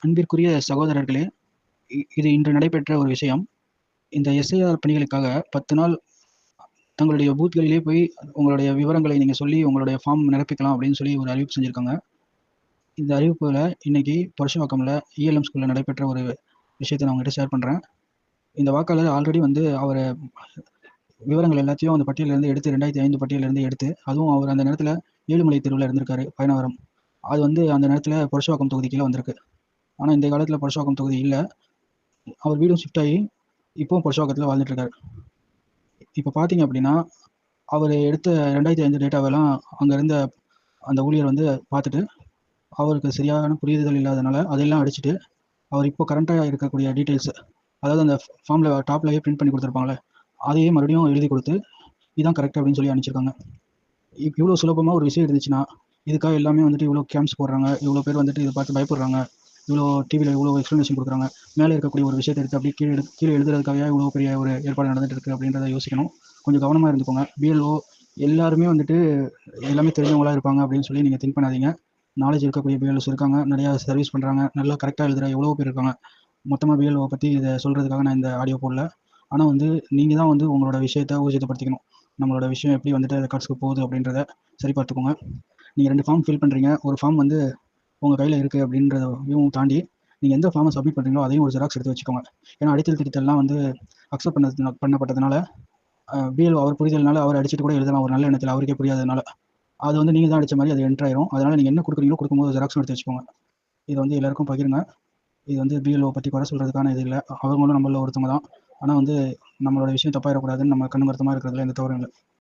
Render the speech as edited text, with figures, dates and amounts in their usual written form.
அன்பிற்குரிய சகோதரர்களே, இது இன்று நடைபெற்ற ஒரு விஷயம். இந்த எஸ்ஐஆர் பணிகளுக்காக 10 நாள் தங்களுடைய பூத்களிலே போய் உங்களுடைய விவரங்களை நீங்க சொல்லி உங்களுடைய ஃபார்ம் நிரப்பிக்கலாம் அப்படின்னு சொல்லி ஒரு அறிவிப்பு செஞ்சிருக்காங்க. இந்த அறிவிப்புல இன்னைக்கு புரஷவாக்கம்ல இஎல்எம் ஸ்கூல்ல நடைபெற்ற ஒரு விஷயத்தை நான் உங்ககிட்ட ஷேர் பண்றேன். இந்த வாக்காளர் ஆல்ரெடி வந்து அவர் விவரங்கள் எல்லாத்தையும் அந்த பட்டியலிருந்து எடுத்து 2005 பட்டியலிருந்து எடுத்து, அதுவும் அவர் அந்த நேரத்துல ஏழுமலை தெருவுல இருந்திருக்காரு, பயனாவரம். அது வந்து அந்த நேரத்துல புரஷவாக்கம் தொகுதி கீழ வந்திருக்கு. ஆனா இந்த காலத்துல புரஷவாக்கம் தொகுதி இல்ல. அவர் வீடும் ஷிஃப்ட் ஆகி இப்பவும் புரஷவாக்கத்துல வாழ்ந்துட்டு இருக்காரு. இப்ப பார்த்தீங்க அப்படின்னா, அவரு எடுத்த 2005 டேட்டாவெல்லாம் அங்க இருந்த அந்த ஊழியர் வந்து பார்த்துட்டு, அவருக்கு சரியான புரிதல் இல்லாதனால அதெல்லாம் அடிச்சுட்டு, அவர் இப்போ கரண்ட்டா இருக்கக்கூடிய டீட்டெயில்ஸ், அதாவது அந்த ஃபார்ம்ல டாப்லயே பிரிண்ட் பண்ணி குடுத்துருப்பாங்கல்ல, அதையே மறுபடியும் எழுதி குடுத்து, இதான் கரெக்ட் அப்படின்னு சொல்லி அனுப்பிச்சிருக்காங்க. இவ்ளோ சுலபமா ஒரு விஷயம் இருந்துச்சுன்னா, இதுக்காக எல்லாமே வந்துட்டு இவ்ளோ கேம்ப்ஸ் போடுறாங்க, இவ்ளோ பேர் வந்துட்டு இத பார்த்து பயப்படுறாங்க, இவ்ளோ டிவில இவ்ளோ எக்ஸ்ப்ளனேஷன் குடுக்குறாங்க. மேல இருக்கக்கூடிய ஒரு விஷயத்த எடுத்து அப்படியே கீழ எழுதுறதுக்காகவே இவ்ளோ பெரிய ஒரு ஏற்பாடு நடந்துட்டு இருக்கு அப்படின்றத யோசிக்கணும். கொஞ்சம் கவனமா இருந்துக்கோங்க. பிஎல்ஓ எல்லாருமே வந்துட்டு எல்லாமே தெரிஞ்சவங்களா இருப்பாங்க அப்படின்னு சொல்லி நீங்க திங்க் பண்ணாதீங்க. நாலேஜ் இருக்கக்கூடிய பிஎல்ஓஸ் இருக்காங்க. நிறைய சர்வீஸ் பண்றாங்க. நல்லா கரெக்ட்டா எழுதுற எவ்வளவோ பேர் இருக்காங்க. மொத்தமா பிஎல்ஓ பத்தி இத சொல்றதுக்காக நான் இந்த ஆடியோ போடல. ஆனா வந்து நீங்க தான் வந்து உங்களோட விஷயத்த ஊர்ஜிதப்படுத்திக்கணும். நம்மளோட விஷயம் எப்படி வந்துட்டு ரெக்கார்ட்ஸ்க்கு போகுது அப்படின்றத சரி பார்த்துக்கோங்க. நீங்க 2 ஃபார்ம் ஃபில் பண்றீங்க. ஒரு ஃபார்ம் வந்து உங்க கையில இருக்கு அப்படின்றதையும் தாண்டி, நீங்க எந்த ஃபார்மை சப்மிட் பண்றீங்களோ அதையும் ஒரு ஜெராக்ஸ் எடுத்து வச்சுக்கோங்க. ஏன்னா அடித்தல் திருத்தல்லாம் வந்து அக்செப்ட் பண்ணப்பட்டதுனால பிஎல்ஓ அவர் புரிதல்னால அவர் அடிச்சுட்டு கூட எழுதலாம் ஒரு நல்ல எண்ணத்துல அவருக்கே புரியாததுனால. அது வந்து நீங்க தான் அடிச்ச மாதிரி அது என்டர் ஆயிரும். அதனால நீங்க என்ன கொடுக்குறீங்களோ கொடுக்கும்போது ஜெராக்ஸ் எடுத்து வச்சுக்கோங்க. இதை வந்து எல்லாருக்கும் பகிருங்க. இது வந்து பிஎல்ஓ பத்தி குறை சொல்றதுக்கான இது இல்லை. அவங்களும் நம்மள ஒருத்தவங்க தான். ஆனா வந்து நம்மளோட விஷயம் தப்பாயிடக்கூடாதுன்னு நம்ம கண்ணு மருத்துவமா இருக்கிறதுல எந்த தவறும் இல்லை.